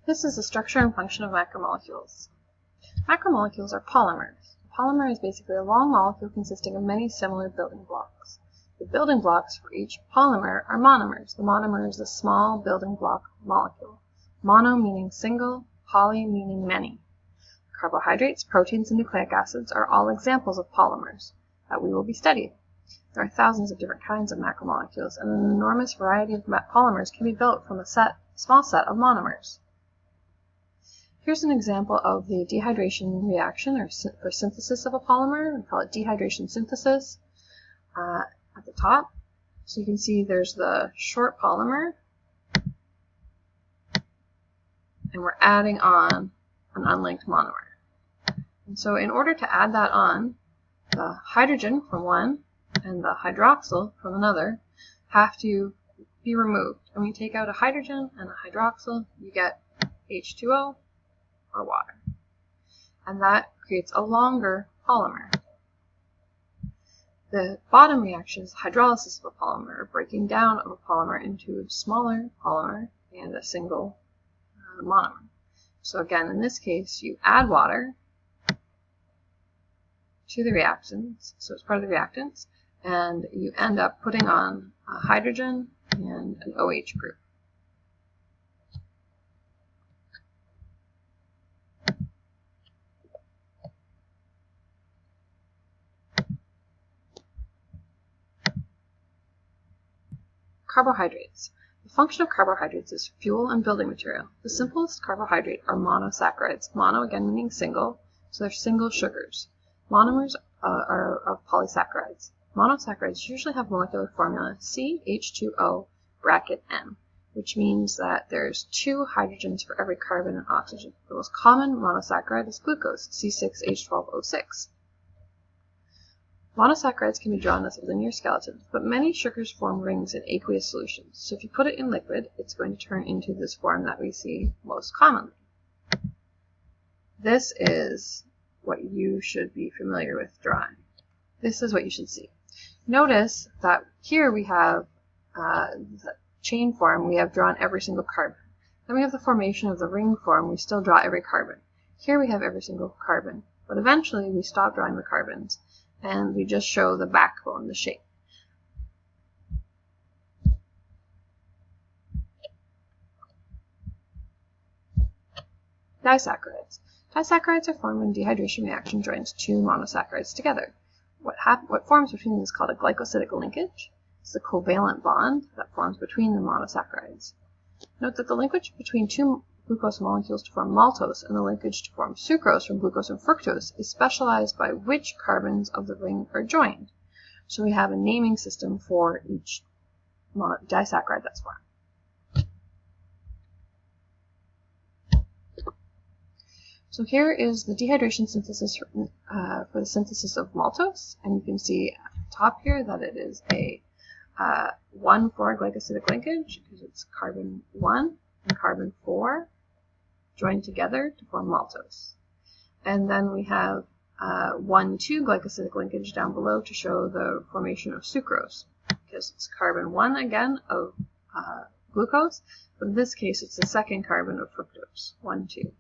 This is the structure and function of macromolecules. Macromolecules are polymers. A polymer is basically a long molecule consisting of many similar building blocks. The building blocks for each polymer are monomers. The monomer is a small building block molecule. Mono meaning single, poly meaning many. Carbohydrates, proteins, and nucleic acids are all examples of polymers that we will be studying. There are thousands of different kinds of macromolecules, and an enormous variety of polymers can be built from a small set of monomers. Here's an example of the dehydration reaction for synthesis of a polymer. We call it dehydration synthesis at the top. So you can see there's the short polymer, and we're adding on an unlinked monomer. And so in order to add that on, the hydrogen from one and the hydroxyl from another have to be removed. And when you take out a hydrogen and a hydroxyl, you get H2O, or water. And that creates a longer polymer. The bottom reaction is hydrolysis of a polymer, or breaking down of a polymer into a smaller polymer and a single monomer. So again, in this case, you add water to the reactants, so it's part of the reactants, and you end up putting on a hydrogen and an OH group. Carbohydrates. The function of carbohydrates is fuel and building material. The simplest carbohydrate are monosaccharides. Mono again meaning single, so they're single sugars. Monomers are of polysaccharides. Monosaccharides usually have molecular formula CH2O bracket N, which means that there's 2 hydrogens for every carbon and oxygen. The most common monosaccharide is glucose, C6H12O6. Monosaccharides can be drawn as a linear skeleton, but many sugars form rings in aqueous solutions. So if you put it in liquid, it's going to turn into this form that we see most commonly. This is what you should be familiar with drawing. This is what you should see. Notice that here we have the chain form, we have drawn every single carbon. Then we have the formation of the ring form, we still draw every carbon. Here we have every single carbon, but eventually we stop drawing the carbons, and we just show the backbone, the shape. Disaccharides. Disaccharides are formed when dehydration reaction joins 2 monosaccharides together. What forms between them is called a glycosidic linkage. It's the covalent bond that forms between the monosaccharides. Note that the linkage between 2 glucose molecules to form maltose and the linkage to form sucrose from glucose and fructose is specialized by which carbons of the ring are joined. So we have a naming system for each disaccharide that's formed. So here is the dehydration synthesis for the synthesis of maltose, and you can see at the top here that it is a 1,4 glycosidic linkage because it's carbon 1 and carbon 4 joined together to form maltose. And then we have 1,2 glycosidic linkage down below to show the formation of sucrose, because it's carbon 1 again of glucose, but in this case it's the second carbon of fructose, 1,2.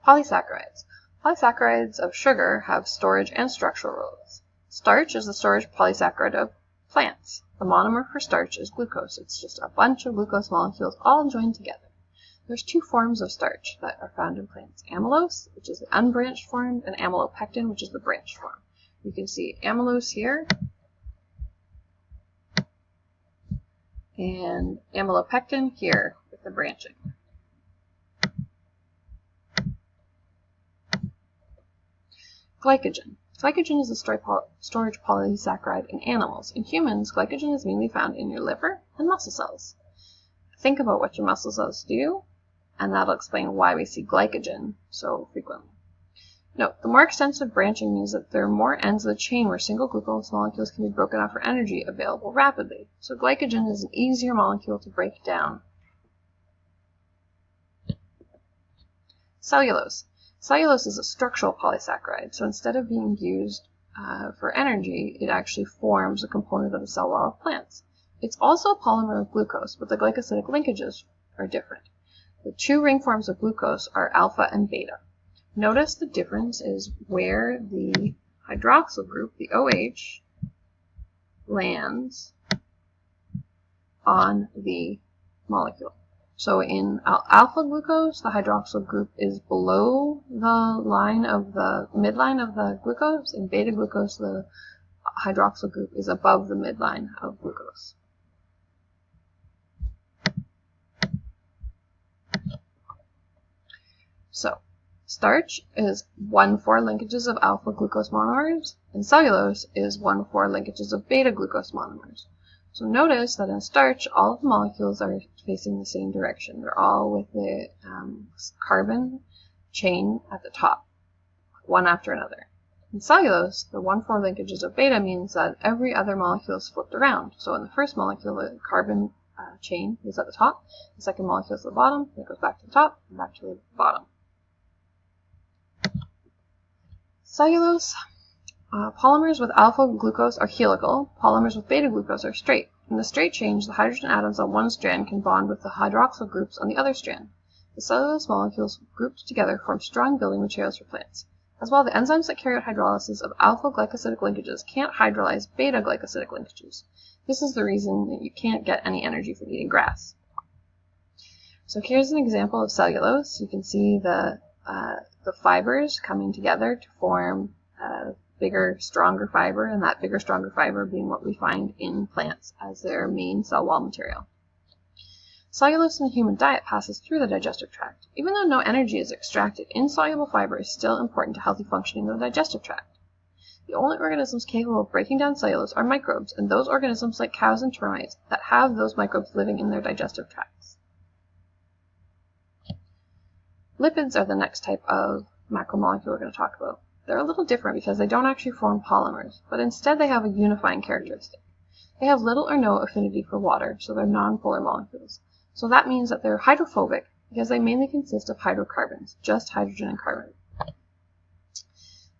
Polysaccharides. Polysaccharides of sugar have storage and structural roles. Starch is the storage polysaccharide of plants. The monomer for starch is glucose. It's just a bunch of glucose molecules all joined together. There's 2 forms of starch that are found in plants. Amylose, which is the unbranched form, and amylopectin, which is the branched form. You can see amylose here, and amylopectin here with the branching. Glycogen. Glycogen is a storage polysaccharide in animals. In humans, glycogen is mainly found in your liver and muscle cells. Think about what your muscle cells do, and that'll explain why we see glycogen so frequently. Note, the more extensive branching means that there are more ends of the chain where single glucose molecules can be broken up for energy available rapidly. So glycogen is an easier molecule to break down. Cellulose. Cellulose is a structural polysaccharide, so instead of being used for energy, it actually forms a component of the cell wall of plants. It's also a polymer of glucose, but the glycosidic linkages are different. The two ring forms of glucose are alpha and beta. Notice the difference is where the hydroxyl group, the OH, lands on the molecule. So in alpha glucose, the hydroxyl group is below the midline of the glucose. In beta glucose, the hydroxyl group is above the midline of glucose. So starch is 1,4 linkages of alpha glucose monomers, and cellulose is 1,4 linkages of beta glucose monomers. So notice that in starch, all of the molecules are facing the same direction. They're all with the carbon chain at the top, one after another. In cellulose, the 1,4 linkages of beta means that every other molecule is flipped around. So in the first molecule, the carbon chain is at the top, the second molecule is at the bottom, then it goes back to the top and back to the bottom. Cellulose. Polymers with alpha glucose are helical. Polymers with beta glucose are straight. In the straight change, the hydrogen atoms on one strand can bond with the hydroxyl groups on the other strand. The cellulose molecules grouped together form strong building materials for plants. As well, the enzymes that carry out hydrolysis of alpha glycosidic linkages can't hydrolyze beta glycosidic linkages. This is the reason that you can't get any energy from eating grass. So here's an example of cellulose. You can see the fibers coming together to form a bigger, stronger fiber, and that bigger, stronger fiber being what we find in plants as their main cell wall material. Cellulose in the human diet passes through the digestive tract. Even though no energy is extracted, insoluble fiber is still important to healthy functioning of the digestive tract. The only organisms capable of breaking down cellulose are microbes, and those organisms like cows and termites that have those microbes living in their digestive tracts. Lipids are the next type of macromolecule we're going to talk about. They're a little different because they don't actually form polymers, but instead they have a unifying characteristic. They have little or no affinity for water, so they're nonpolar molecules. So that means that they're hydrophobic because they mainly consist of hydrocarbons, just hydrogen and carbon.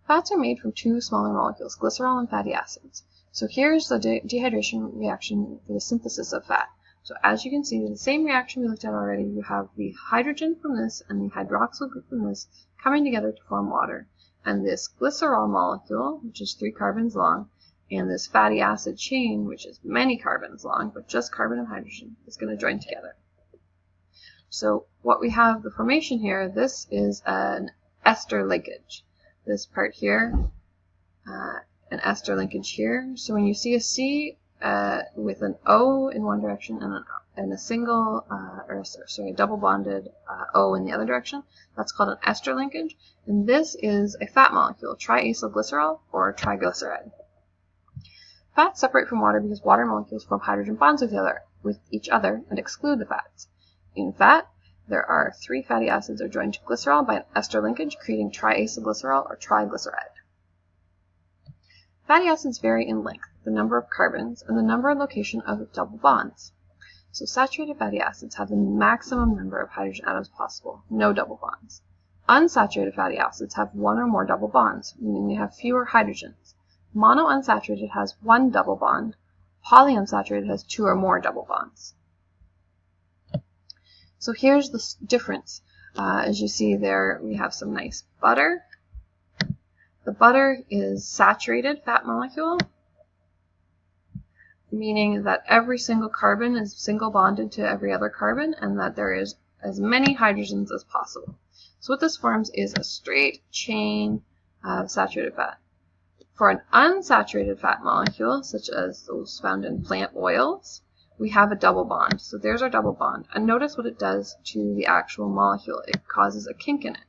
Fats are made from two smaller molecules, glycerol and fatty acids. So here's the dehydration reaction for the synthesis of fat. So as you can see, the same reaction we looked at already, you have the hydrogen from this and the hydroxyl group from this coming together to form water. And this glycerol molecule, which is 3 carbons long, and this fatty acid chain, which is many carbons long, but just carbon and hydrogen, is going to join together. So what we have, the formation here, this is an ester linkage. This part here, an ester linkage here. So when you see a C with an O in one direction and a single, a double bonded O in the other direction, that's called an ester linkage. And this is a fat molecule, triacylglycerol or triglyceride. Fats separate from water because water molecules form hydrogen bonds with each other and exclude the fats. In fat, there are 3 fatty acids are joined to glycerol by an ester linkage, creating triacylglycerol or triglyceride. Fatty acids vary in length, the number of carbons, and the number and location of double bonds. So saturated fatty acids have the maximum number of hydrogen atoms possible, no double bonds. Unsaturated fatty acids have 1 or more double bonds, meaning they have fewer hydrogens. Monounsaturated has 1 double bond. Polyunsaturated has 2 or more double bonds. So here's the difference. As you see there, we have some nice butter. The butter is saturated fat molecule, meaning that every single carbon is single bonded to every other carbon and that there is as many hydrogens as possible. So what this forms is a straight chain of saturated fat. For an unsaturated fat molecule, such as those found in plant oils, we have a double bond. So there's our double bond. And notice what it does to the actual molecule. It causes a kink in it.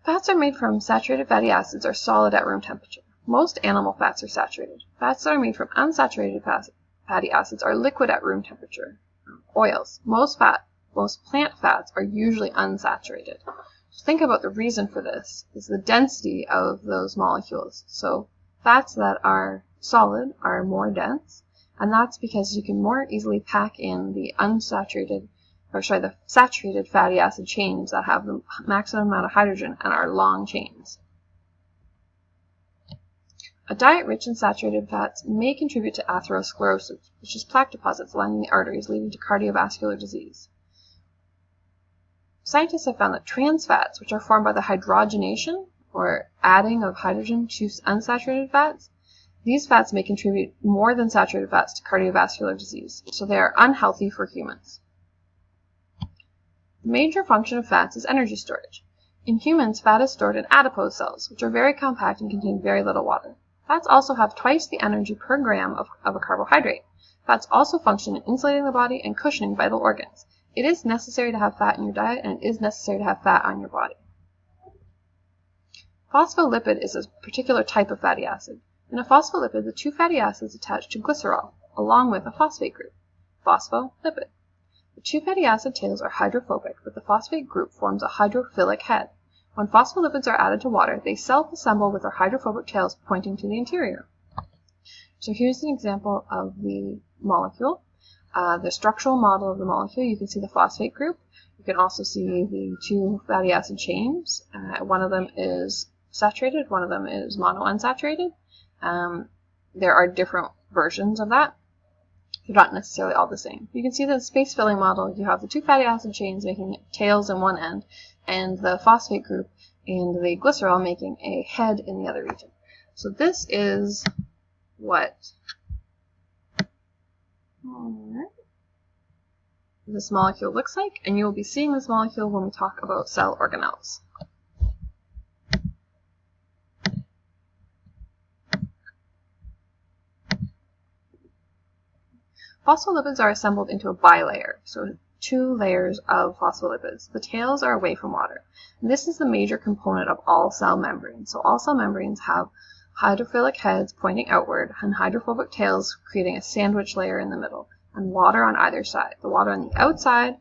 Fats are made from saturated fatty acids are solid at room temperature. Most animal fats are saturated. Fats that are made from unsaturated fatty acids are liquid at room temperature. Oils. Most plant fats are usually unsaturated. So think about the reason for this is the density of those molecules. So fats that are solid are more dense, and that's because you can more easily pack in the unsaturated the saturated fatty acid chains that have the maximum amount of hydrogen and are long chains. A diet rich in saturated fats may contribute to atherosclerosis, which is plaque deposits lining the arteries leading to cardiovascular disease. Scientists have found that trans fats, which are formed by the hydrogenation, or adding of hydrogen to unsaturated fats, these fats may contribute more than saturated fats to cardiovascular disease, so they are unhealthy for humans. The major function of fats is energy storage. In humans, fat is stored in adipose cells, which are very compact and contain very little water. Fats also have twice the energy per gram of a carbohydrate. Fats also function in insulating the body and cushioning vital organs. It is necessary to have fat in your diet, and it is necessary to have fat on your body. Phospholipid is a particular type of fatty acid. In a phospholipid, the two fatty acids attach to glycerol, along with a phosphate group. Phospholipid. The two fatty acid tails are hydrophobic, but the phosphate group forms a hydrophilic head. When phospholipids are added to water, they self-assemble with their hydrophobic tails pointing to the interior. So here's an example of the molecule. The structural model of the molecule, you can see the phosphate group. You can also see the two fatty acid chains. One of them is saturated, one of them is monounsaturated. There are different versions of that. They're not necessarily all the same. You can see the space filling model. You have the two fatty acid chains making tails in one end, and the phosphate group and the glycerol making a head in the other region. So this is what this molecule looks like, and you will be seeing this molecule when we talk about cell organelles. Phospholipids are assembled into a bilayer, so two layers of phospholipids. The tails are away from water. And this is the major component of all cell membranes. So all cell membranes have hydrophilic heads pointing outward and hydrophobic tails creating a sandwich layer in the middle, and water on either side. The water on the outside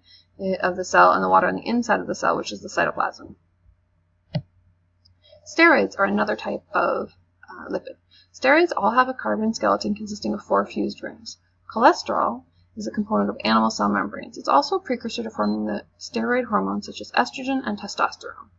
of the cell and the water on the inside of the cell, which is the cytoplasm. Steroids are another type of lipid. Steroids all have a carbon skeleton consisting of 4 fused rings. Cholesterol is a component of animal cell membranes. It's also a precursor to forming the steroid hormones such as estrogen and testosterone.